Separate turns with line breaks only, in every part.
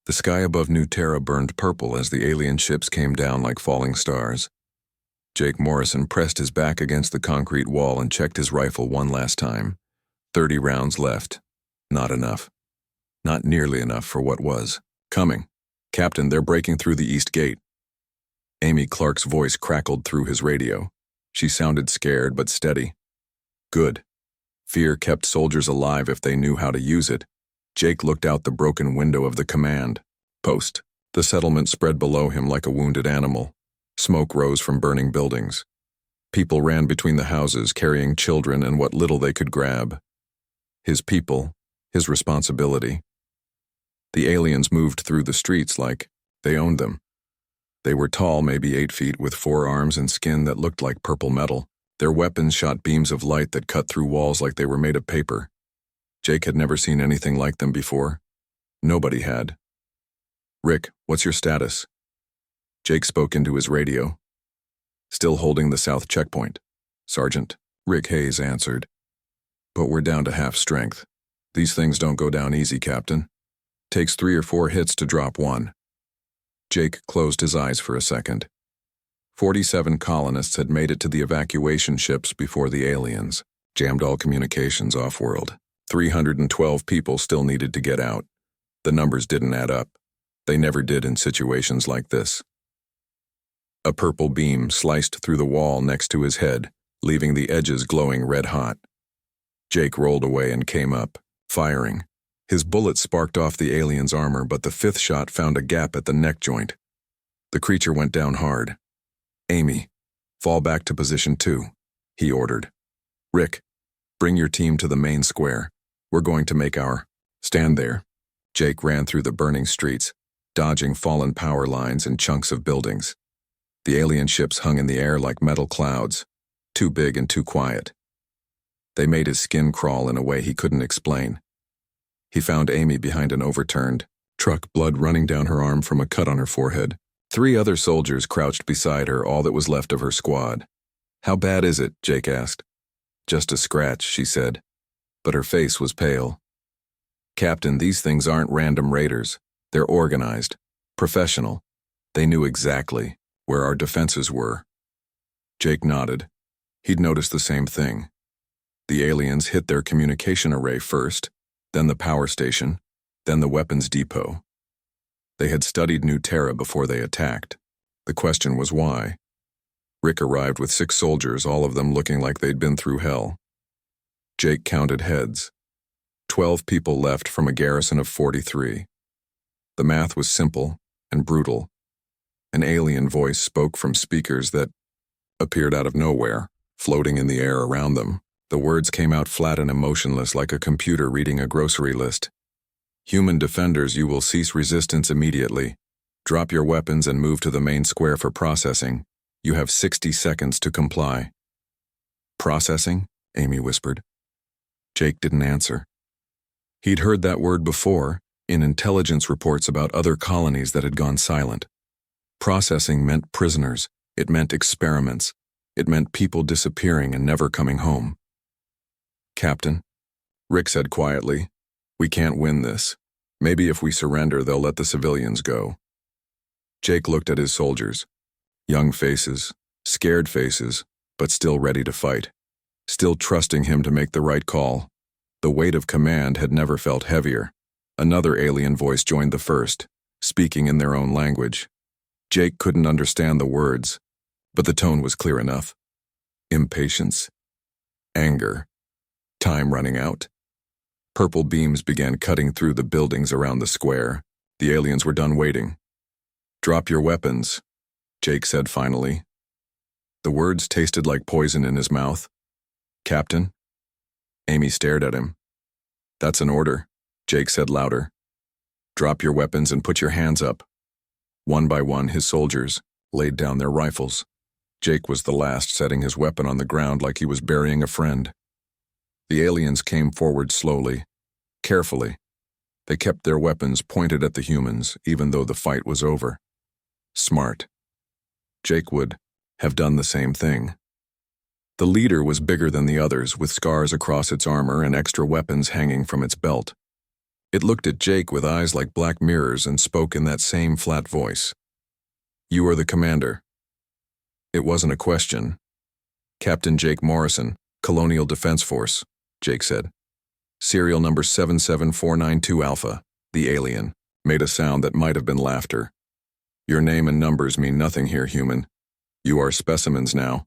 The sky above New Terra burned purple as the alien ships came down like falling stars. Jake Morrison pressed his back against the concrete wall and checked his rifle one last time. 30 rounds left. Not enough. Not nearly enough for what was coming. "Captain, they're breaking through the east gate." Amy Clark's voice crackled through his radio. She sounded scared but steady. Good. Fear kept soldiers alive if they knew how to use it. Jake looked out the broken window of the command post. The settlement spread below him like a wounded animal. Smoke rose from burning buildings. People ran between the houses, carrying children and what little they could grab. His people, his responsibility. The aliens moved through the streets like they owned them. They were tall, maybe 8 feet, with 4 arms and skin that looked like purple metal. Their weapons shot beams of light that cut through walls like they were made of paper. Jake had never seen anything like them before. Nobody had. "Rick, what's your status?" Jake spoke into his radio. "Still holding the south checkpoint, Sergeant," Rick Hayes answered. "But we're down to half strength. These things don't go down easy, Captain. Takes 3 or 4 hits to drop one." Jake closed his eyes for a second. 47 colonists had made it to the evacuation ships before the aliens, jammed all communications off-world. 312 people still needed to get out. The numbers didn't add up. They never did in situations like this. A purple beam sliced through the wall next to his head, leaving the edges glowing red-hot. Jake rolled away and came up, firing. His bullet sparked off the alien's armor, but the 5th shot found a gap at the neck joint. The creature went down hard. "Amy, fall back to position 2, he ordered. "Rick, bring your team to the main square. We're going to make our stand there." Jake ran through the burning streets, dodging fallen power lines and chunks of buildings. The alien ships hung in the air like metal clouds, too big and too quiet. They made his skin crawl in a way he couldn't explain. He found Amy behind an overturned truck, blood running down her arm from a cut on her forehead. 3 other soldiers crouched beside her, all that was left of her squad. "How bad is it?" Jake asked. "Just a scratch," she said, but her face was pale. "Captain, these things aren't random raiders. They're organized, professional. They knew exactly where our defenses were." Jake nodded. He'd noticed the same thing. The aliens hit their communication array first, then the power station, then the weapons depot. They had studied New Terra before they attacked. The question was why. Rick arrived with 6 soldiers, all of them looking like they'd been through hell. Jake counted heads. 12 people left from a garrison of 43. The math was simple and brutal. An alien voice spoke from speakers that appeared out of nowhere, floating in the air around them. The words came out flat and emotionless, like a computer reading a grocery list. "Human defenders, you will cease resistance immediately. Drop your weapons and move to the main square for processing. You have 60 seconds to comply." "Processing?" Amy whispered. Jake didn't answer. He'd heard that word before, in intelligence reports about other colonies that had gone silent. Processing meant prisoners. It meant experiments. It meant people disappearing and never coming home. "Captain," Rick said quietly, "we can't win this. Maybe if we surrender, they'll let the civilians go." Jake looked at his soldiers. Young faces, scared faces, but still ready to fight. Still trusting him to make the right call. The weight of command had never felt heavier. Another alien voice joined the first, speaking in their own language. Jake couldn't understand the words, but the tone was clear enough. Impatience. Anger. Time running out. Purple beams began cutting through the buildings around the square. The aliens were done waiting. "Drop your weapons," Jake said finally. The words tasted like poison in his mouth. "Captain?" Amy stared at him. "That's an order," Jake said louder. "Drop your weapons and put your hands up." One by one, his soldiers laid down their rifles. Jake was the last, setting his weapon on the ground like he was burying a friend. The aliens came forward slowly, carefully. They kept their weapons pointed at the humans, even though the fight was over. Smart. Jake would have done the same thing. The leader was bigger than the others, with scars across its armor and extra weapons hanging from its belt. It looked at Jake with eyes like black mirrors and spoke in that same flat voice. "You are the commander." It wasn't a question. "Captain Jake Morrison, Colonial Defense Force," Jake said. "Serial number 77492 Alpha, the alien," made a sound that might have been laughter. "Your name and numbers mean nothing here, human. You are specimens now.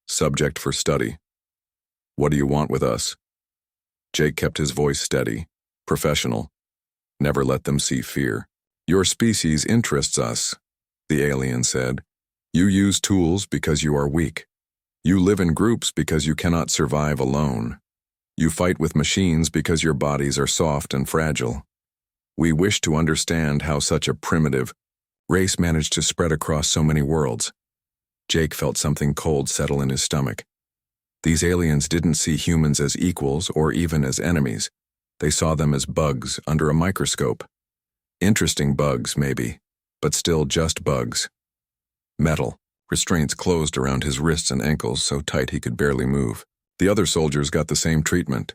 Subject for study. What do you want with us?" Jake kept his voice steady, professional. Never let them see fear. "Your species interests us," the alien said. "You use tools because you are weak. You live in groups because you cannot survive alone. You fight with machines because your bodies are soft and fragile. We wish to understand how such a primitive race managed to spread across so many worlds." Jake felt something cold settle in his stomach. These aliens didn't see humans as equals or even as enemies. They saw them as bugs under a microscope. Interesting bugs, maybe, but still just bugs. Metal. Restraints closed around his wrists and ankles so tight he could barely move. The other soldiers got the same treatment.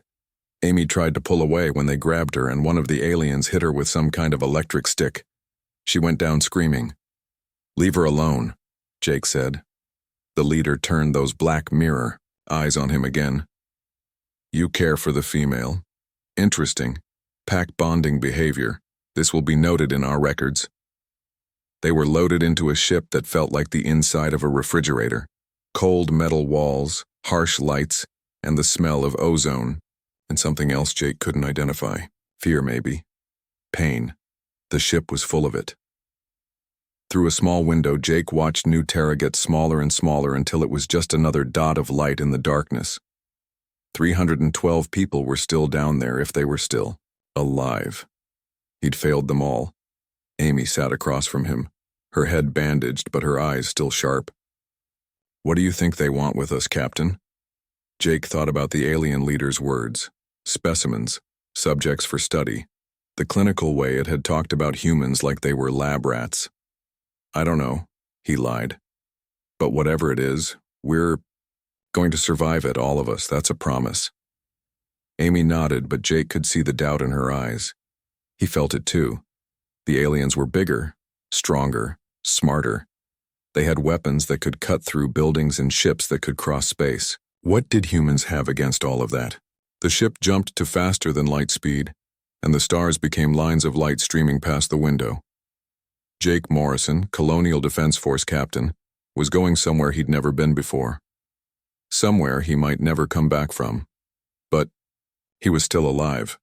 Amy tried to pull away when they grabbed her, and one of the aliens hit her with some kind of electric stick. She went down screaming. "Leave her alone," Jake said. The leader turned those black mirror eyes on him again. "You care for the female. Interesting. Pack bonding behavior. This will be noted in our records." They were loaded into a ship that felt like the inside of a refrigerator. Cold metal walls, harsh lights, and the smell of ozone, and something else Jake couldn't identify. Fear, maybe. Pain. The ship was full of it. Through a small window, Jake watched New Terra get smaller and smaller until it was just another dot of light in the darkness. 312 people were still down there, if they were still alive. He'd failed them all. Amy sat across from him, her head bandaged but her eyes still sharp. "What do you think they want with us, Captain?" Jake thought about the alien leader's words. Specimens, subjects for study. The clinical way it had talked about humans like they were lab rats. "I don't know," he lied. "But whatever it is, we're going to survive it, all of us, that's a promise." Amy nodded, but Jake could see the doubt in her eyes. He felt it too. The aliens were bigger, stronger, smarter. They had weapons that could cut through buildings and ships that could cross space. What did humans have against all of that? The ship jumped to faster than light speed, and the stars became lines of light streaming past the window. Jake Morrison, Colonial Defense Force captain, was going somewhere he'd never been before. Somewhere he might never come back from. But he was still alive,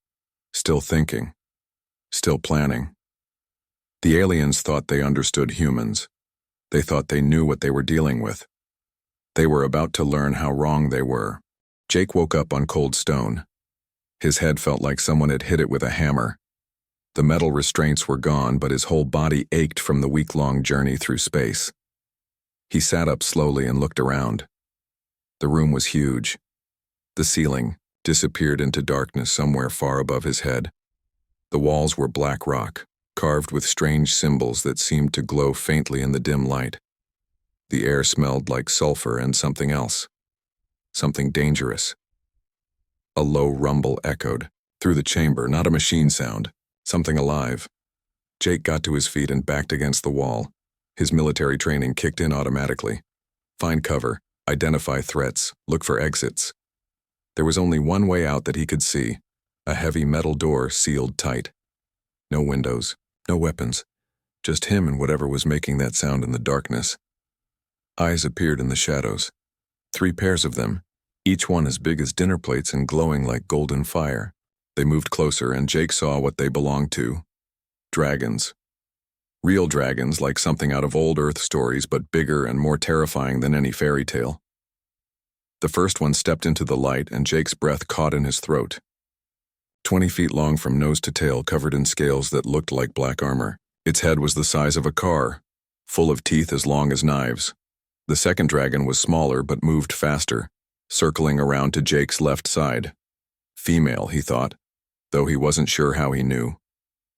still thinking, still planning. The aliens thought they understood humans. They thought they knew what they were dealing with. They were about to learn how wrong they were. Jake woke up on cold stone. His head felt like someone had hit it with a hammer. The metal restraints were gone, but his whole body ached from the week-long journey through space. He sat up slowly and looked around. The room was huge. The ceiling disappeared into darkness somewhere far above his head. The walls were black rock, carved with strange symbols that seemed to glow faintly in the dim light. The air smelled like sulfur and something else. Something dangerous. A low rumble echoed through the chamber, not a machine sound, something alive. Jake got to his feet and backed against the wall. His military training kicked in automatically. Find cover, identify threats, look for exits. There was only one way out that he could see, a heavy metal door sealed tight. No windows, no weapons, just him and whatever was making that sound in the darkness. Eyes appeared in the shadows. 3 pairs of them, each one as big as dinner plates and glowing like golden fire. They moved closer, and Jake saw what they belonged to. Dragons. Real dragons, like something out of old Earth stories, but bigger and more terrifying than any fairy tale. The first one stepped into the light, and Jake's breath caught in his throat. 20 feet long from nose to tail, covered in scales that looked like black armor. Its head was the size of a car, full of teeth as long as knives. The second dragon was smaller but moved faster, circling around to Jake's left side. Female, he thought, though he wasn't sure how he knew.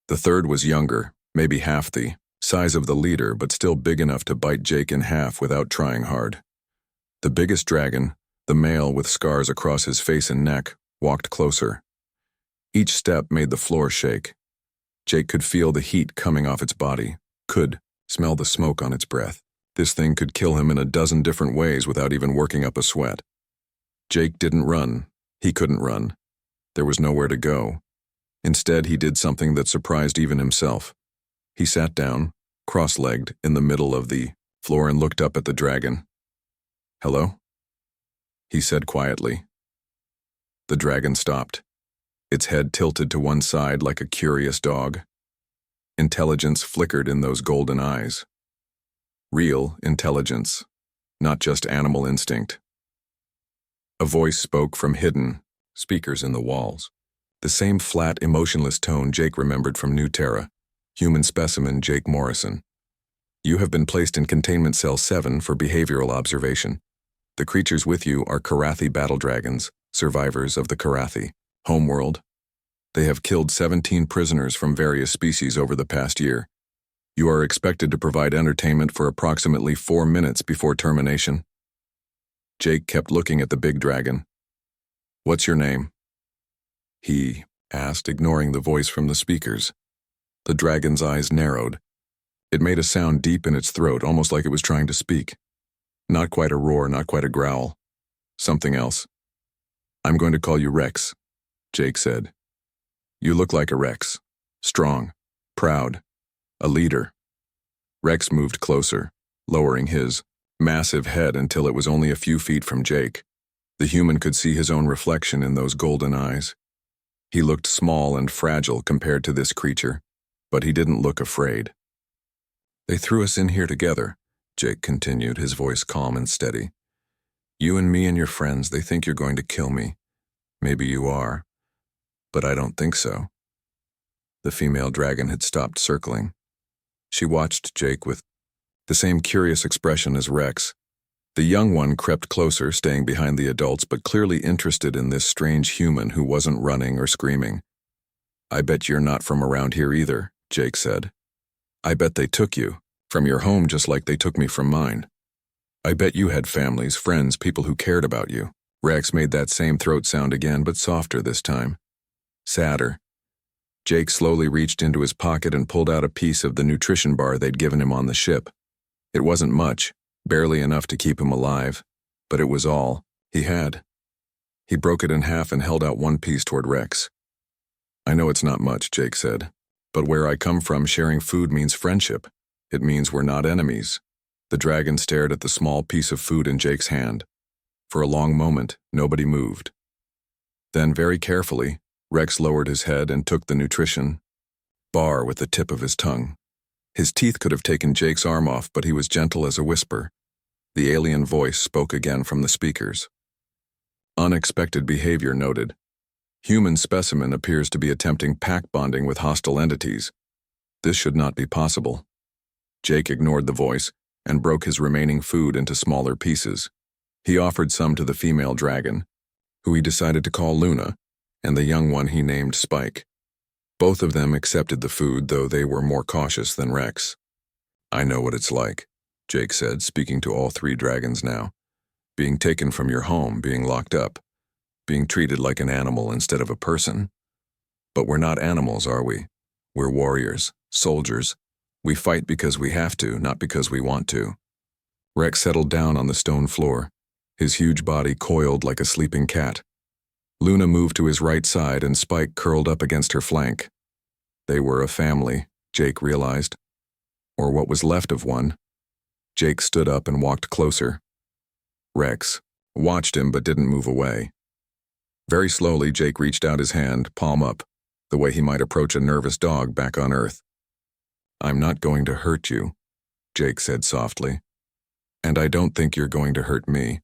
The third was younger, maybe half the size of the leader, but still big enough to bite Jake in half without trying hard. The biggest dragon, the male with scars across his face and neck, walked closer. Each step made the floor shake. Jake could feel the heat coming off its body, could smell the smoke on its breath. This thing could kill him in a dozen different ways without even working up a sweat. Jake didn't run. He couldn't run. There was nowhere to go. Instead, he did something that surprised even himself. He sat down, cross-legged, in the middle of the floor and looked up at the dragon. "Hello?" he said quietly. The dragon stopped, its head tilted to one side like a curious dog. Intelligence flickered in those golden eyes. Real intelligence, not just animal instinct. A voice spoke from hidden speakers in the walls. The same flat, emotionless tone Jake remembered from New Terra. Human specimen Jake Morrison. "You have been placed in Containment Cell 7 for behavioral observation. The creatures with you are Karathi battle dragons, survivors of the Karathi homeworld. They have killed 17 prisoners from various species over the past year. You are expected to provide entertainment for approximately 4 minutes before termination." Jake kept looking at the big dragon. "What's your name?" he asked, ignoring the voice from the speakers. The dragon's eyes narrowed. It made a sound deep in its throat, almost like it was trying to speak. Not quite a roar, not quite a growl. Something else. "I'm going to call you Rex," Jake said. "You look like a Rex. Strong, proud, a leader." Rex moved closer, lowering his massive head until it was only a few feet from Jake. The human could see his own reflection in those golden eyes. He looked small and fragile compared to this creature, but he didn't look afraid. "They threw us in here together," Jake continued, his voice calm and steady. "You and me and your friends, they think you're going to kill me. Maybe you are, but I don't think so." The female dragon had stopped circling. She watched Jake with the same curious expression as Rex. The young one crept closer, staying behind the adults, but clearly interested in this strange human who wasn't running or screaming. "I bet you're not from around here either," Jake said. "I bet they took you from your home just like they took me from mine. I bet you had families, friends, people who cared about you." Rex made that same throat sound again, but softer this time. Sadder. Jake slowly reached into his pocket and pulled out a piece of the nutrition bar they'd given him on the ship. It wasn't much, barely enough to keep him alive, but it was all he had. He broke it in half and held out one piece toward Rex. "I know it's not much," Jake said, "but where I come from, sharing food means friendship. It means we're not enemies." The dragon stared at the small piece of food in Jake's hand. For a long moment, nobody moved. Then, very carefully, Rex lowered his head and took the nutrition bar with the tip of his tongue. His teeth could have taken Jake's arm off, but he was gentle as a whisper. The alien voice spoke again from the speakers. "Unexpected behavior noted. Human specimen appears to be attempting pack bonding with hostile entities. This should not be possible." Jake ignored the voice and broke his remaining food into smaller pieces. He offered some to the female dragon, who he decided to call Luna, and the young one he named Spike. Both of them accepted the food, though they were more cautious than Rex. "I know what it's like," Jake said, speaking to all 3 dragons now. "Being taken from your home, being locked up, being treated like an animal instead of a person. But we're not animals, are we? We're warriors, soldiers. We fight because we have to, not because we want to." Rex settled down on the stone floor, his huge body coiled like a sleeping cat. Luna moved to his right side and Spike curled up against her flank. They were a family, Jake realized. Or what was left of one. Jake stood up and walked closer. Rex watched him but didn't move away. Very slowly, Jake reached out his hand, palm up, the way he might approach a nervous dog back on Earth. "I'm not going to hurt you," Jake said softly. "And I don't think you're going to hurt me.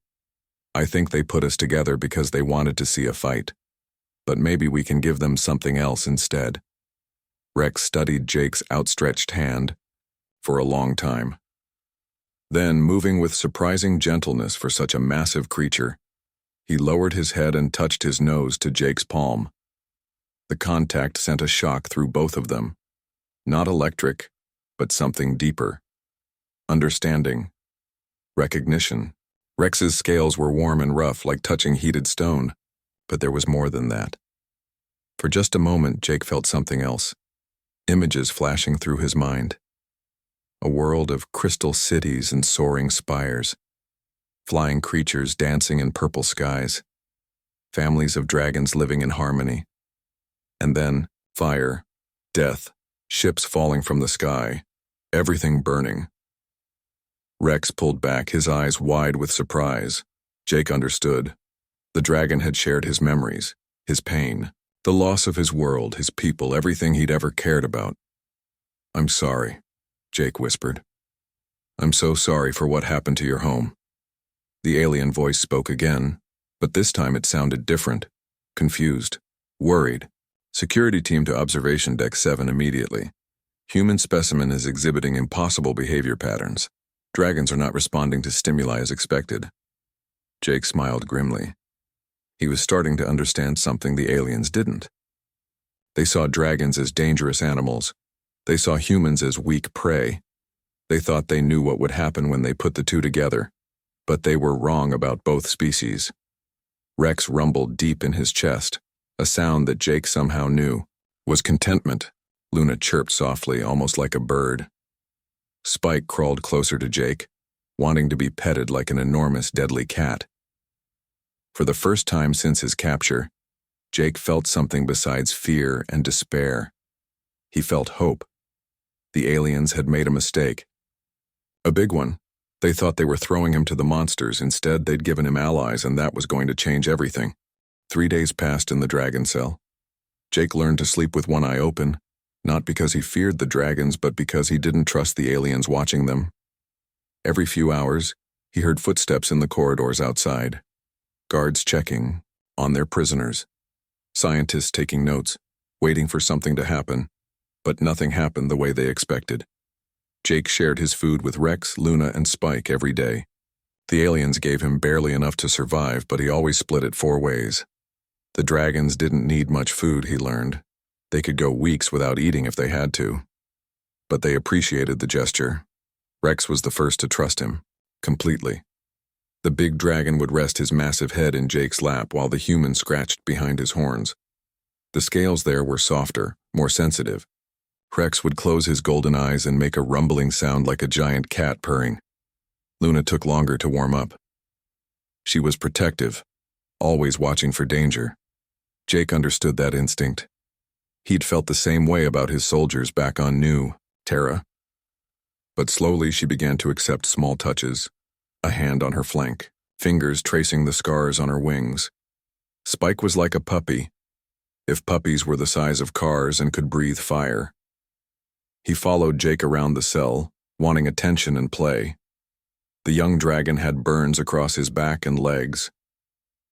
I think they put us together because they wanted to see a fight. But maybe we can give them something else instead." Rex studied Jake's outstretched hand for a long time. Then, moving with surprising gentleness for such a massive creature, he lowered his head and touched his nose to Jake's palm. The contact sent a shock through both of them. Not electric, but something deeper. Understanding. Recognition. Rex's scales were warm and rough, like touching heated stone, but there was more than that. For just a moment, Jake felt something else. Images flashing through his mind. A world of crystal cities and soaring spires. Flying creatures dancing in purple skies. Families of dragons living in harmony. And then, fire, death, ships falling from the sky, everything burning. Rex pulled back, his eyes wide with surprise. Jake understood. The dragon had shared his memories, his pain, the loss of his world, his people, everything he'd ever cared about. "I'm sorry," Jake whispered. "I'm so sorry for what happened to your home." The alien voice spoke again, but this time it sounded different, confused, worried. "Security team to observation deck 7 immediately. Human specimen is exhibiting impossible behavior patterns. Dragons are not responding to stimuli as expected." Jake smiled grimly. He was starting to understand something the aliens didn't. They saw dragons as dangerous animals. They saw humans as weak prey. They thought they knew what would happen when they put the two together, but they were wrong about both species. Rex rumbled deep in his chest, a sound that Jake somehow knew. Was contentment. Luna chirped softly, almost like a bird. Spike crawled closer to Jake, wanting to be petted like an enormous, deadly cat. For the first time since his capture, Jake felt something besides fear and despair. He felt hope. The aliens had made a mistake. A big one. They thought they were throwing him to the monsters. Instead, they'd given him allies, and that was going to change everything. 3 days passed in the dragon cell. Jake learned to sleep with one eye open, not because he feared the dragons, but because he didn't trust the aliens watching them. Every few hours, he heard footsteps in the corridors outside. Guards checking on their prisoners. Scientists taking notes, waiting for something to happen. But nothing happened the way they expected. Jake shared his food with Rex, Luna, and Spike every day. The aliens gave him barely enough to survive, but he always split it 4 ways. The dragons didn't need much food, he learned. They could go weeks without eating if they had to. But they appreciated the gesture. Rex was the first to trust him, completely. The big dragon would rest his massive head in Jake's lap while the human scratched behind his horns. The scales there were softer, more sensitive. Rex would close his golden eyes and make a rumbling sound like a giant cat purring. Luna took longer to warm up. She was protective, always watching for danger. Jake understood that instinct. He'd felt the same way about his soldiers back on New Terra. But slowly she began to accept small touches. A hand on her flank, fingers tracing the scars on her wings. Spike was like a puppy, if puppies were the size of cars and could breathe fire. He followed Jake around the cell, wanting attention and play. The young dragon had burns across his back and legs.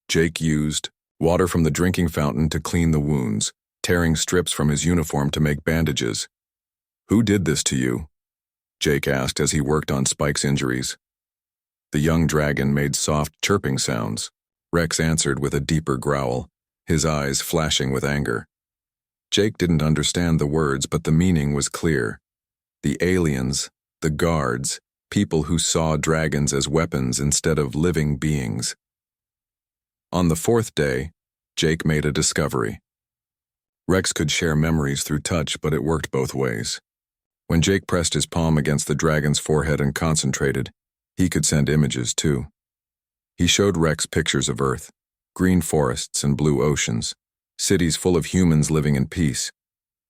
Jake used water from the drinking fountain to clean the wounds, tearing strips from his uniform to make bandages. "Who did this to you?" Jake asked as he worked on Spike's injuries. The young dragon made soft chirping sounds. Rex answered with a deeper growl, his eyes flashing with anger. Jake didn't understand the words, but the meaning was clear. The aliens, the guards, people who saw dragons as weapons instead of living beings. On the 4th day, Jake made a discovery. Rex could share memories through touch, but it worked both ways. When Jake pressed his palm against the dragon's forehead and concentrated, he could send images too. He showed Rex pictures of Earth, green forests and blue oceans, cities full of humans living in peace,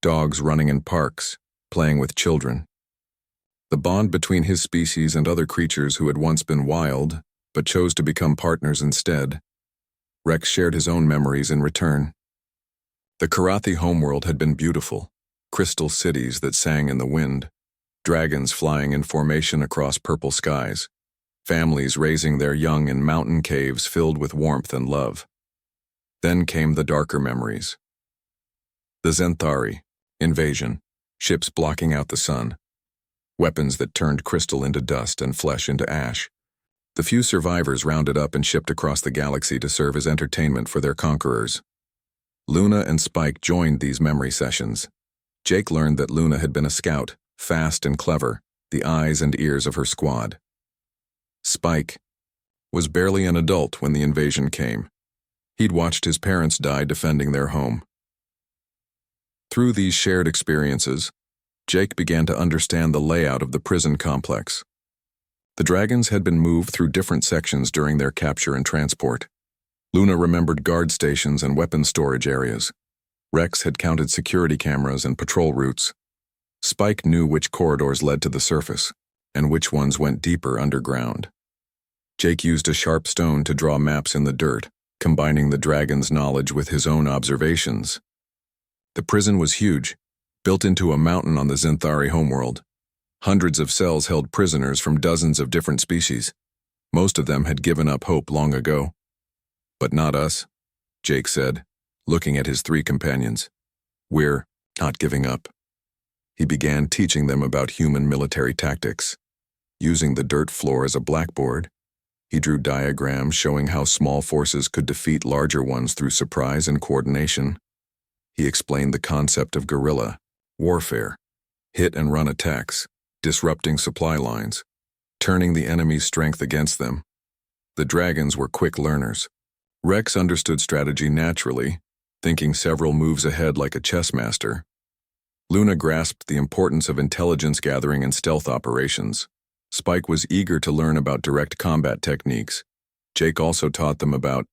dogs running in parks, playing with children. The bond between his species and other creatures who had once been wild, but chose to become partners instead. Rex shared his own memories in return. The Karathi homeworld had been beautiful, crystal cities that sang in the wind, dragons flying in formation across purple skies, families raising their young in mountain caves filled with warmth and love. Then came the darker memories. The Zenthari, invasion, ships blocking out the sun, weapons that turned crystal into dust and flesh into ash. The few survivors rounded up and shipped across the galaxy to serve as entertainment for their conquerors. Luna and Spike joined these memory sessions. Jake learned that Luna had been a scout, fast and clever, the eyes and ears of her squad. Spike was barely an adult when the invasion came. He'd watched his parents die defending their home. Through these shared experiences, Jake began to understand the layout of the prison complex. The dragons had been moved through different sections during their capture and transport. Luna remembered guard stations and weapon storage areas. Rex had counted security cameras and patrol routes. Spike knew which corridors led to the surface, and which ones went deeper underground. Jake used a sharp stone to draw maps in the dirt, combining the dragon's knowledge with his own observations. The prison was huge, built into a mountain on the Zinthari homeworld. Hundreds of cells held prisoners from dozens of different species. Most of them had given up hope long ago. But not us, Jake said, looking at his three companions. We're not giving up. He began teaching them about human military tactics. Using the dirt floor as a blackboard, he drew diagrams showing how small forces could defeat larger ones through surprise and coordination. He explained the concept of guerrilla warfare, hit-and-run attacks, disrupting supply lines, turning the enemy's strength against them. The dragons were quick learners. Rex understood strategy naturally, thinking several moves ahead like a chess master. Luna grasped the importance of intelligence gathering and stealth operations. Spike was eager to learn about direct combat techniques. Jake also taught them about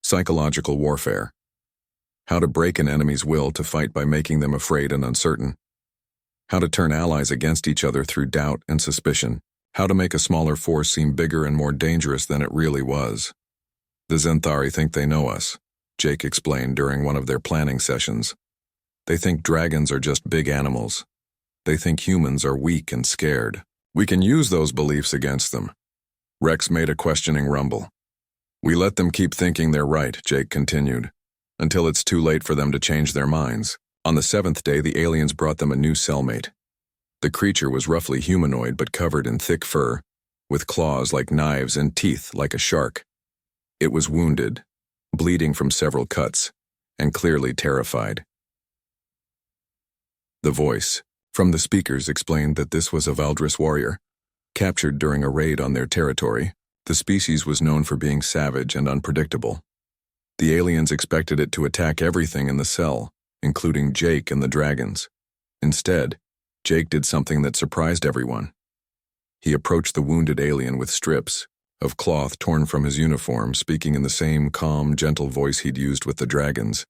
psychological warfare, how to break an enemy's will to fight by making them afraid and uncertain, how to turn allies against each other through doubt and suspicion, how to make a smaller force seem bigger and more dangerous than it really was. The Zinthari think they know us, Jake explained during one of their planning sessions. They think dragons are just big animals. They think humans are weak and scared. We can use those beliefs against them. Rex made a questioning rumble. We let them keep thinking they're right, Jake continued, until it's too late for them to change their minds. On the 7th day, the aliens brought them a new cellmate. The creature was roughly humanoid but covered in thick fur, with claws like knives and teeth like a shark. It was wounded, bleeding from several cuts, and clearly terrified. The voice from the speakers explained that this was a Valdris warrior, captured during a raid on their territory. The species was known for being savage and unpredictable. The aliens expected it to attack everything in the cell, including Jake and the dragons. Instead, Jake did something that surprised everyone. He approached the wounded alien with strips of cloth torn from his uniform, speaking in the same calm, gentle voice he'd used with the dragons.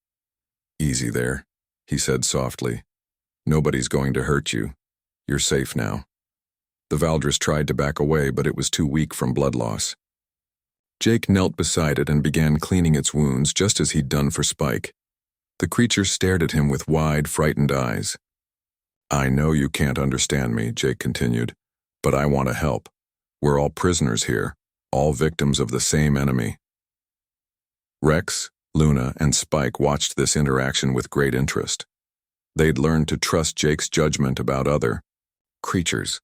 Easy there, he said softly. Nobody's going to hurt you. You're safe now. The Valdris tried to back away, but it was too weak from blood loss. Jake knelt beside it and began cleaning its wounds just as he'd done for Spike. The creature stared at him with wide, frightened eyes. I know you can't understand me, Jake continued, but I want to help. We're all prisoners here, all victims of the same enemy. Rex, Luna, and Spike watched this interaction with great interest. They'd learned to trust Jake's judgment about other creatures.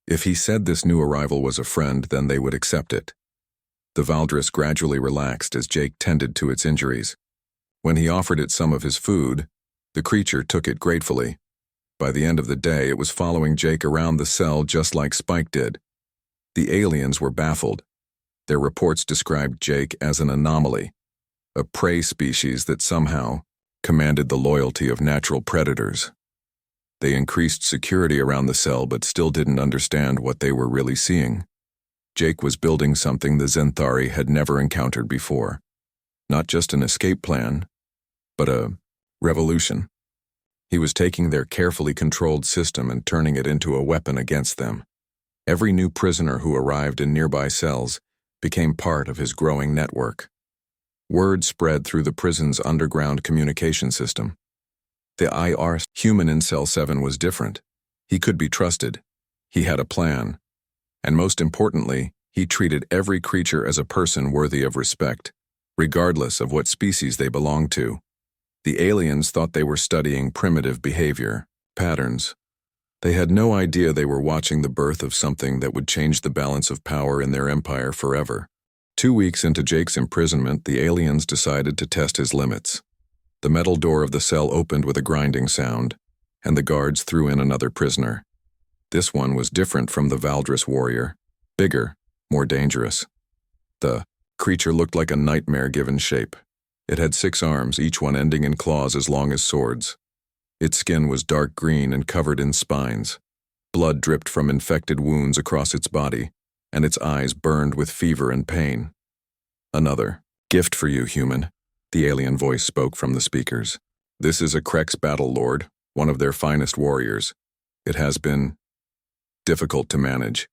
If he said this new arrival was a friend, then they would accept it. The Valdris gradually relaxed as Jake tended to its injuries. When he offered it some of his food, the creature took it gratefully. By the end of the day, it was following Jake around the cell just like Spike did. The aliens were baffled. Their reports described Jake as an anomaly, a prey species that somehow commanded the loyalty of natural predators. They increased security around the cell but still didn't understand what they were really seeing. Jake was building something the Zinthari had never encountered before. Not just an escape plan, but a revolution. He was taking their carefully controlled system and turning it into a weapon against them. Every new prisoner who arrived in nearby cells became part of his growing network. Word spread through the prison's underground communication system. The IR human in Cell 7 was different. He could be trusted. He had a plan. And most importantly, he treated every creature as a person worthy of respect, regardless of what species they belonged to. The aliens thought they were studying primitive behavior, patterns. They had no idea they were watching the birth of something that would change the balance of power in their empire forever. 2 weeks into Jake's imprisonment, the aliens decided to test his limits. The metal door of the cell opened with a grinding sound, and the guards threw in another prisoner. This one was different from the Valdris warrior. Bigger, more dangerous. The creature looked like a nightmare given shape. It had 6 arms, each one ending in claws as long as swords. Its skin was dark green and covered in spines. Blood dripped from infected wounds across its body, and its eyes burned with fever and pain. Another gift for you, human, the alien voice spoke from the speakers. This is a Krex battle lord, one of their finest warriors. It has been difficult to manage.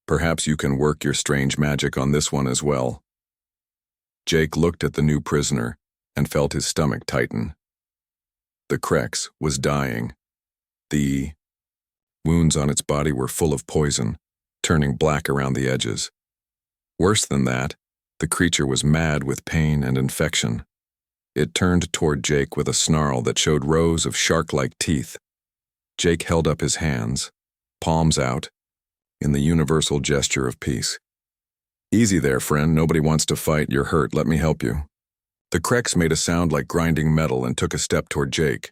Perhaps you can work your strange magic on this one as well. Jake looked at the new prisoner and felt his stomach tighten. The Krex was dying. The wounds on its body were full of poison, turning black around the edges. Worse than that, the creature was mad with pain and infection. It turned toward Jake with a snarl that showed rows of shark-like teeth. Jake held up his hands, palms out, in the universal gesture of peace. Easy there, friend. Nobody wants to fight. You're hurt. Let me help you. The Krex made a sound like grinding metal and took a step toward Jake.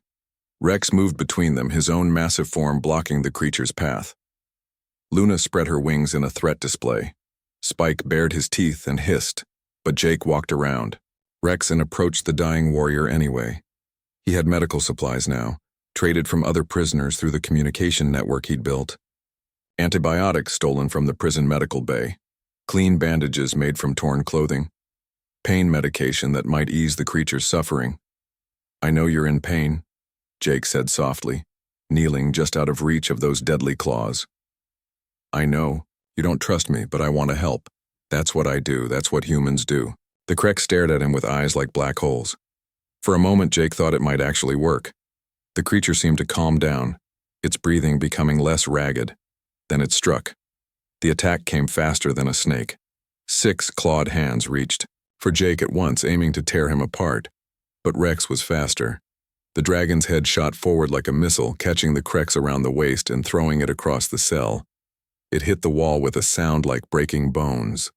Rex moved between them, his own massive form blocking the creature's path. Luna spread her wings in a threat display. Spike bared his teeth and hissed, but Jake walked around. Rexon approached the dying warrior anyway. He had medical supplies now, traded from other prisoners through the communication network he'd built. Antibiotics stolen from the prison medical bay. Clean bandages made from torn clothing. Pain medication that might ease the creature's suffering. I know you're in pain, Jake said softly, kneeling just out of reach of those deadly claws. I know. You don't trust me, but I want to help. That's what I do. That's what humans do. The Krex stared at him with eyes like black holes. For a moment, Jake thought it might actually work. The creature seemed to calm down, its breathing becoming less ragged. Then it struck. The attack came faster than a snake. 6 clawed hands reached for Jake at once, aiming to tear him apart. But Rex was faster. The dragon's head shot forward like a missile, catching the Krex around the waist and throwing it across the cell. It hit the wall with a sound like breaking bones.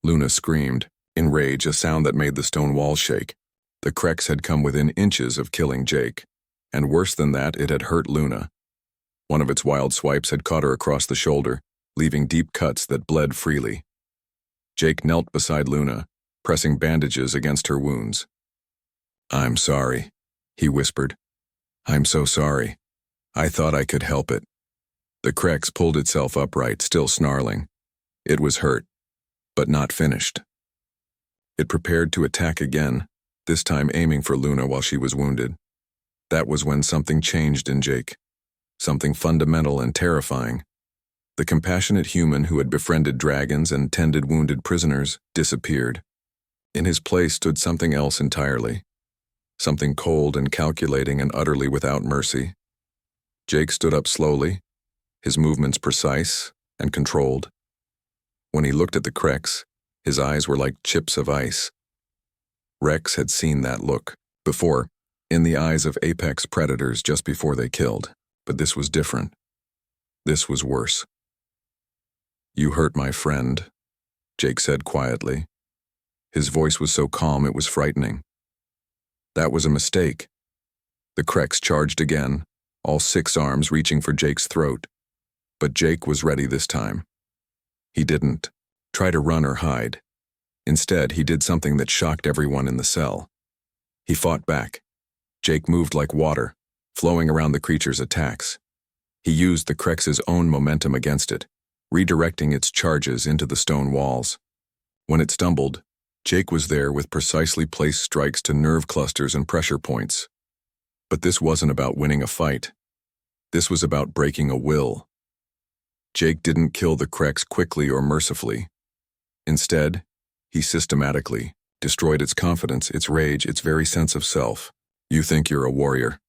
Luna screamed, in rage, a sound that made the stone wall shake. The Krex had come within inches of killing Jake, and worse than that, it had hurt Luna. One of its wild swipes had caught her across the shoulder, leaving deep cuts that bled freely. Jake knelt beside Luna, pressing bandages against her wounds. I'm sorry, he whispered. I'm so sorry. I thought I could help it. The Krex pulled itself upright, still snarling. It was hurt, but not finished. It prepared to attack again, this time aiming for Luna while she was wounded. That was when something changed in Jake. Something fundamental and terrifying. The compassionate human who had befriended dragons and tended wounded prisoners disappeared. In his place stood something else entirely. Something cold and calculating and utterly without mercy. Jake stood up slowly, his movements precise and controlled. When he looked at the Krex, his eyes were like chips of ice. Rex had seen that look before, in the eyes of apex predators just before they killed. But this was different. This was worse. You hurt my friend, Jake said quietly. His voice was so calm it was frightening. That was a mistake. The Krex charged again, all 6 arms reaching for Jake's throat. But Jake was ready this time. He didn't try to run or hide. Instead, he did something that shocked everyone in the cell. He fought back. Jake moved like water, flowing around the creature's attacks. He used the Krex's own momentum against it, redirecting its charges into the stone walls. When it stumbled, Jake was there with precisely placed strikes to nerve clusters and pressure points. But this wasn't about winning a fight. This was about breaking a will. Jake didn't kill the Krex quickly or mercifully. Instead, he systematically destroyed its confidence, its rage, its very sense of self. You think you're a warrior,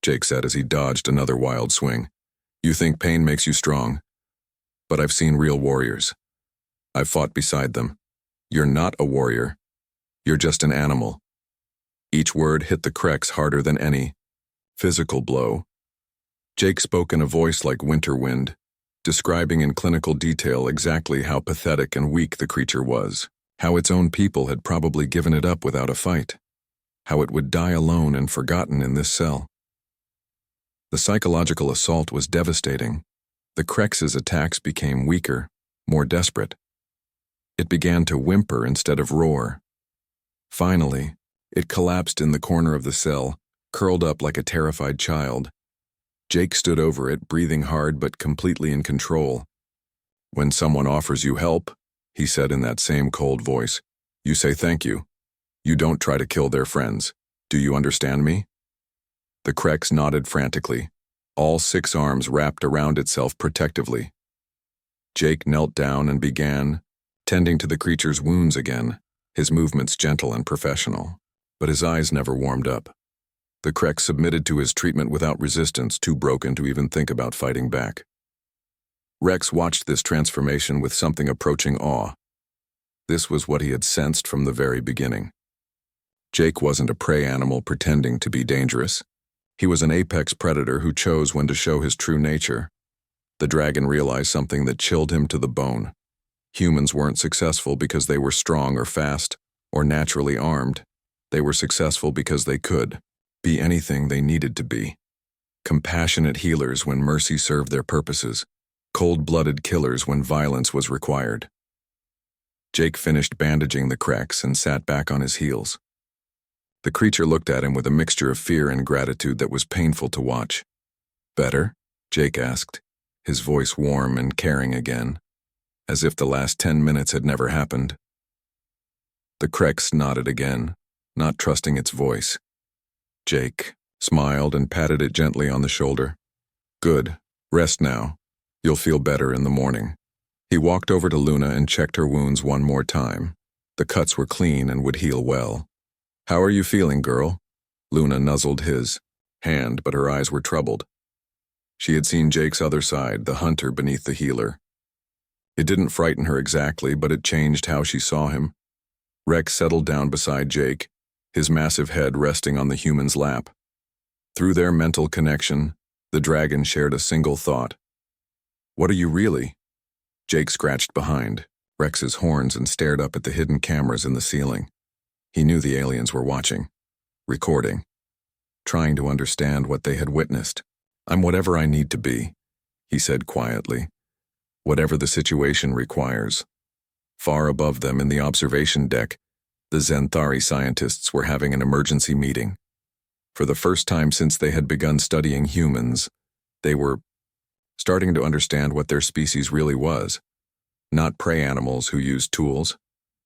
Jake said as he dodged another wild swing. You think pain makes you strong. But I've seen real warriors. I've fought beside them. You're not a warrior. You're just an animal. Each word hit the Krex harder than any physical blow. Jake spoke in a voice like winter wind, describing in clinical detail exactly how pathetic and weak the creature was, how its own people had probably given it up without a fight, how it would die alone and forgotten in this cell. The psychological assault was devastating. The Krex's attacks became weaker, more desperate. It began to whimper instead of roar. Finally, it collapsed in the corner of the cell, curled up like a terrified child. Jake stood over it, breathing hard but completely in control. "When someone offers you help," he said in that same cold voice, "you say thank you. You don't try to kill their friends. Do you understand me?" The Crex nodded frantically, all 6 arms wrapped around itself protectively. Jake knelt down and began tending to the creature's wounds again, his movements gentle and professional, but his eyes never warmed up. The Crex submitted to his treatment without resistance, too broken to even think about fighting back. Rex watched this transformation with something approaching awe. This was what he had sensed from the very beginning. Jake wasn't a prey animal pretending to be dangerous. He was an apex predator who chose when to show his true nature. The dragon realized something that chilled him to the bone. Humans weren't successful because they were strong or fast or naturally armed. They were successful because they could be anything they needed to be. Compassionate healers when mercy served their purposes. Cold-blooded killers when violence was required. Jake finished bandaging the cracks and sat back on his heels. The creature looked at him with a mixture of fear and gratitude that was painful to watch. "Better?" Jake asked, his voice warm and caring again, as if the last 10 minutes had never happened. The Crex nodded again, not trusting its voice. Jake smiled and patted it gently on the shoulder. "Good. Rest now. You'll feel better in the morning." He walked over to Luna and checked her wounds one more time. The cuts were clean and would heal well. "How are you feeling, girl?" Luna nuzzled his hand, but her eyes were troubled. She had seen Jake's other side, the hunter beneath the healer. It didn't frighten her exactly, but it changed how she saw him. Rex settled down beside Jake, his massive head resting on the human's lap. Through their mental connection, the dragon shared a single thought. "What are you really?" Jake scratched behind Rex's horns and stared up at the hidden cameras in the ceiling. He knew the aliens were watching, recording, trying to understand what they had witnessed. "I'm whatever I need to be," he said quietly. "Whatever the situation requires." Far above them in the observation deck, the Zenthari scientists were having an emergency meeting. For the first time since they had begun studying humans, they were starting to understand what their species really was. Not prey animals who used tools,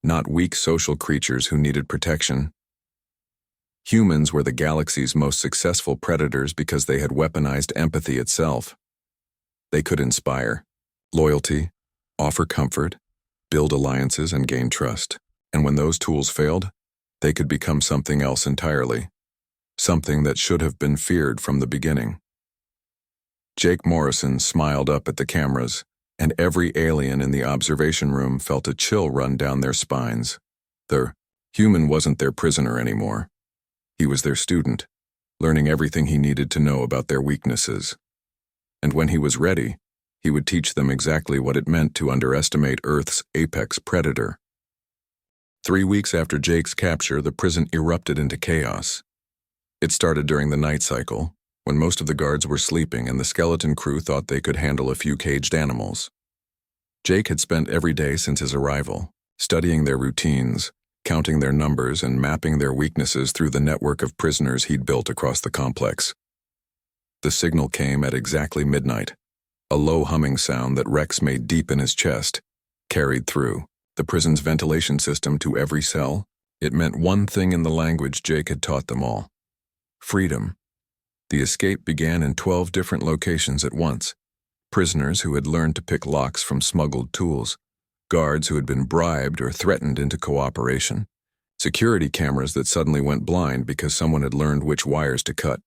not weak social creatures who needed protection. Humans were the galaxy's most successful predators because they had weaponized empathy itself. They could inspire loyalty, offer comfort, build alliances, and gain trust. And when those tools failed, they could become something else entirely. Something that should have been feared from the beginning. Jake Morrison smiled up at the cameras, and every alien in the observation room felt a chill run down their spines. The human wasn't their prisoner anymore. He was their student, learning everything he needed to know about their weaknesses. And when he was ready, he would teach them exactly what it meant to underestimate Earth's apex predator. 3 weeks after Jake's capture, the prison erupted into chaos. It started during the night cycle, when most of the guards were sleeping and the skeleton crew thought they could handle a few caged animals. Jake had spent every day since his arrival, studying their routines, counting their numbers, and mapping their weaknesses through the network of prisoners he'd built across the complex. The signal came at exactly midnight, a low humming sound that Rex made deep in his chest, carried through the prison's ventilation system to every cell. It meant one thing in the language Jake had taught them all: freedom. The escape began in 12 different locations at once. Prisoners who had learned to pick locks from smuggled tools, guards who had been bribed or threatened into cooperation, security cameras that suddenly went blind because someone had learned which wires to cut.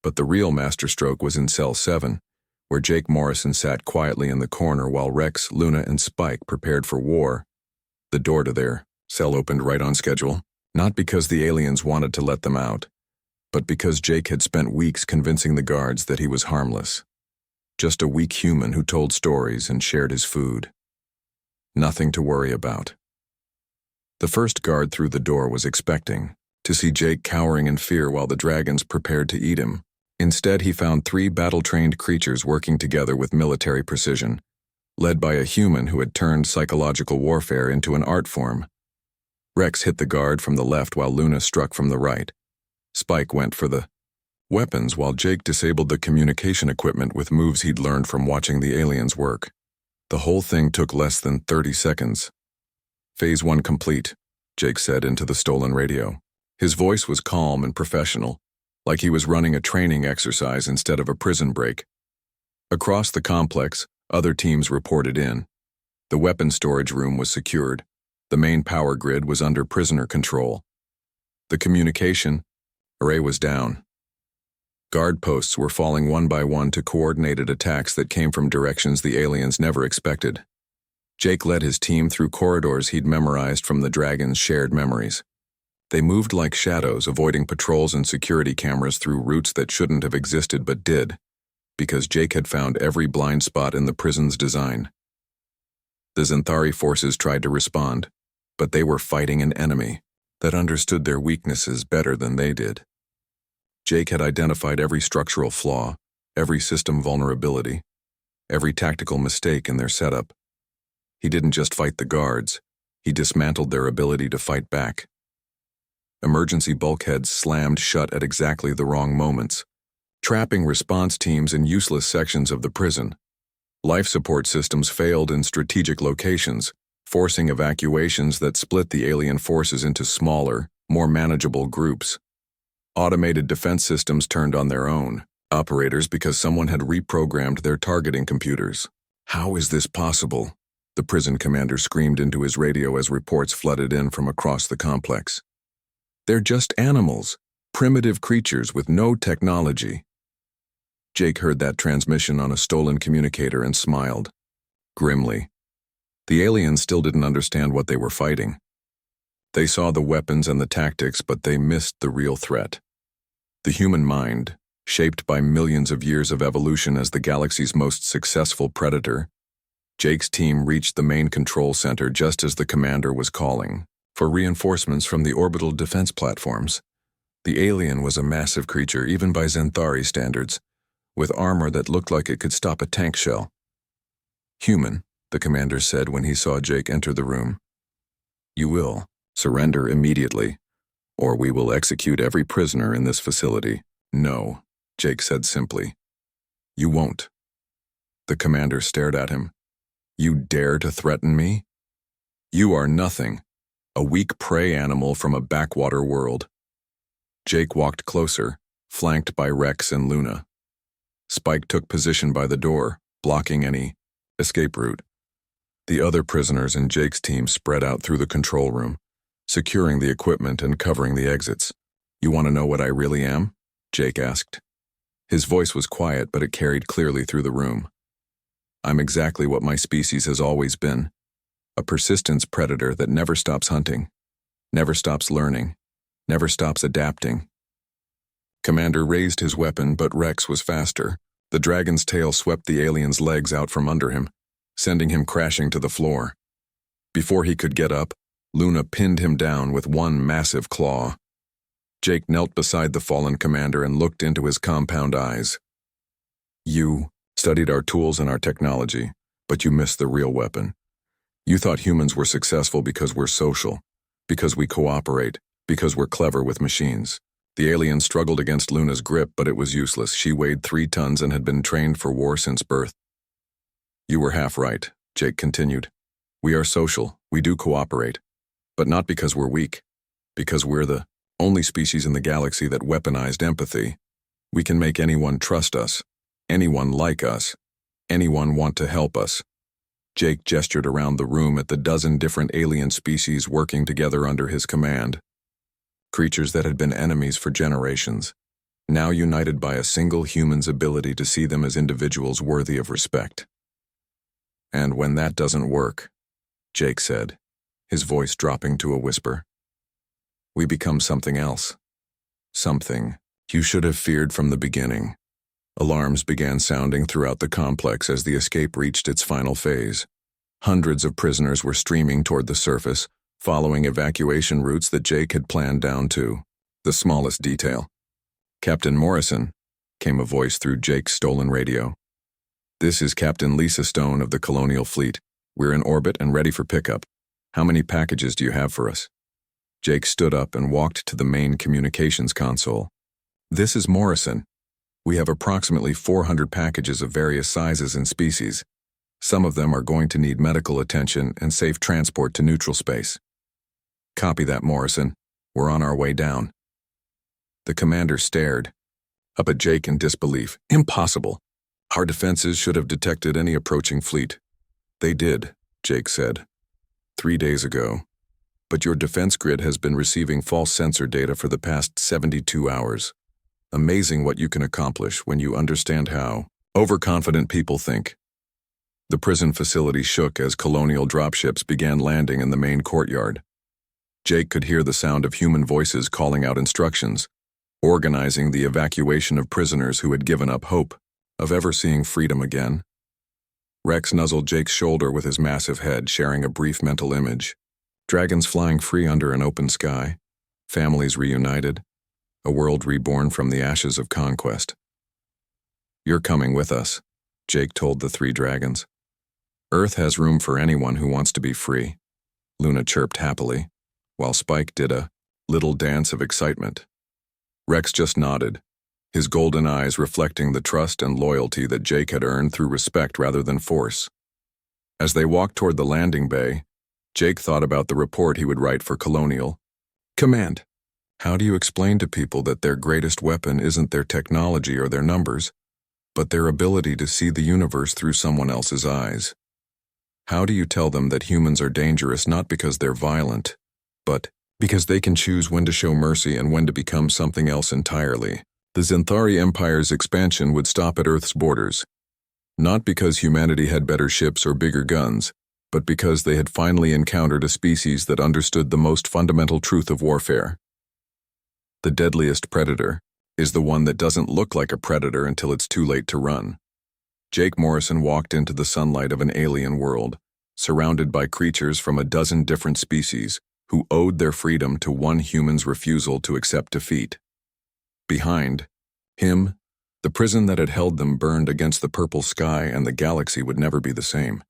But the real masterstroke was in Cell 7, where Jake Morrison sat quietly in the corner while Rex, Luna, and Spike prepared for war. The door to their cell opened right on schedule, not because the aliens wanted to let them out, but because Jake had spent weeks convincing the guards that he was harmless. Just a weak human who told stories and shared his food. Nothing to worry about. The first guard through the door was expecting to see Jake cowering in fear while the dragons prepared to eat him. Instead, he found 3 battle-trained creatures working together with military precision, led by a human who had turned psychological warfare into an art form. Rex hit the guard from the left while Luna struck from the right. Spike went for the weapons while Jake disabled the communication equipment with moves he'd learned from watching the aliens work. The whole thing took less than 30 seconds. Phase 1 complete, Jake said into the stolen radio. His voice was calm and professional, like he was running a training exercise instead of a prison break. Across the complex, other teams reported in. The weapons storage room was secured. The main power grid was under prisoner control. The communication array was down. Guard posts were falling one by one to coordinated attacks that came from directions the aliens never expected. Jake led his team through corridors he'd memorized from the Dragon's shared memories. They moved like shadows, avoiding patrols and security cameras through routes that shouldn't have existed but did, because Jake had found every blind spot in the prison's design. The Xanthari forces tried to respond, but they were fighting an enemy that understood their weaknesses better than they did. Jake had identified every structural flaw, every system vulnerability, every tactical mistake in their setup. He didn't just fight the guards, he dismantled their ability to fight back. Emergency bulkheads slammed shut at exactly the wrong moments, trapping response teams in useless sections of the prison. Life support systems failed in strategic locations, forcing evacuations that split the alien forces into smaller, more manageable groups. Automated defense systems turned on their own operators because someone had reprogrammed their targeting computers. "How is this possible?" the prison commander screamed into his radio as reports flooded in from across the complex. "They're just animals, primitive creatures with no technology." Jake heard that transmission on a stolen communicator and smiled grimly. The aliens still didn't understand what they were fighting. They saw the weapons and the tactics, but they missed the real threat. The human mind, shaped by millions of years of evolution as the galaxy's most successful predator. Jake's team reached the main control center just as the commander was calling for reinforcements from the orbital defense platforms. The alien was a massive creature, even by Xanthari standards, with armor that looked like it could stop a tank shell. "Human," the commander said when he saw Jake enter the room. "You will surrender immediately, or we will execute every prisoner in this facility." "No," Jake said simply. "You won't." The commander stared at him. "You dare to threaten me? You are nothing, a weak prey animal from a backwater world." Jake walked closer, flanked by Rex and Luna. Spike took position by the door, blocking any escape route. The other prisoners in Jake's team spread out through the control room, securing the equipment and covering the exits. "You want to know what I really am?" Jake asked. His voice was quiet, but it carried clearly through the room. "I'm exactly what my species has always been. A persistence predator that never stops hunting, never stops learning, never stops adapting." Commander raised his weapon, but Rex was faster. The dragon's tail swept the alien's legs out from under him, sending him crashing to the floor. Before he could get up, Luna pinned him down with one massive claw. Jake knelt beside the fallen commander and looked into his compound eyes. "You studied our tools and our technology, but you missed the real weapon. You thought humans were successful because we're social, because we cooperate, because we're clever with machines." The alien struggled against Luna's grip, but it was useless. She weighed 3 tons and had been trained for war since birth. "You were half right," Jake continued. "We are social, we do cooperate, but not because we're weak, because we're the only species in the galaxy that weaponized empathy. We can make anyone trust us, anyone like us, anyone want to help us." Jake gestured around the room at the dozen different alien species working together under his command. Creatures that had been enemies for generations, now united by a single human's ability to see them as individuals worthy of respect. "And when that doesn't work," Jake said, his voice dropping to a whisper, "we become something else. Something you should have feared from the beginning." Alarms began sounding throughout the complex as the escape reached its final phase. Hundreds of prisoners were streaming toward the surface, following evacuation routes that Jake had planned down to the smallest detail. "Captain Morrison," came a voice through Jake's stolen radio. "This is Captain Lisa Stone of the Colonial Fleet. We're in orbit and ready for pickup. How many packages do you have for us?" Jake stood up and walked to the main communications console. This is Morrison. We have approximately 400 packages of various sizes and species. Some of them are going to need medical attention and safe transport to neutral space. Copy that, Morrison. We're on our way down. The commander stared up at Jake in disbelief. Impossible. Our defenses should have detected any approaching fleet. They did, Jake said. 3 days ago. But your defense grid has been receiving false sensor data for the past 72 hours. Amazing what you can accomplish when you understand how overconfident people think. The prison facility shook as colonial dropships began landing in the main courtyard. Jake could hear the sound of human voices calling out instructions, organizing the evacuation of prisoners who had given up hope of ever seeing freedom again. Rex nuzzled Jake's shoulder with his massive head, sharing a brief mental image. Dragons flying free under an open sky, families reunited, a world reborn from the ashes of conquest. You're coming with us, Jake told the 3 dragons. Earth has room for anyone who wants to be free, Luna chirped happily, while Spike did a little dance of excitement. Rex just nodded, his golden eyes reflecting the trust and loyalty that Jake had earned through respect rather than force. As they walked toward the landing bay, Jake thought about the report he would write for Colonial. Command, how do you explain to people that their greatest weapon isn't their technology or their numbers, but their ability to see the universe through someone else's eyes? How do you tell them that humans are dangerous not because they're violent, but because they can choose when to show mercy and when to become something else entirely? The Zenthari Empire's expansion would stop at Earth's borders, not because humanity had better ships or bigger guns, but because they had finally encountered a species that understood the most fundamental truth of warfare. The deadliest predator is the one that doesn't look like a predator until it's too late to run. Jake Morrison walked into the sunlight of an alien world, surrounded by creatures from a dozen different species who owed their freedom to one human's refusal to accept defeat. Behind him, the prison that had held them burned against the purple sky, and the galaxy would never be the same.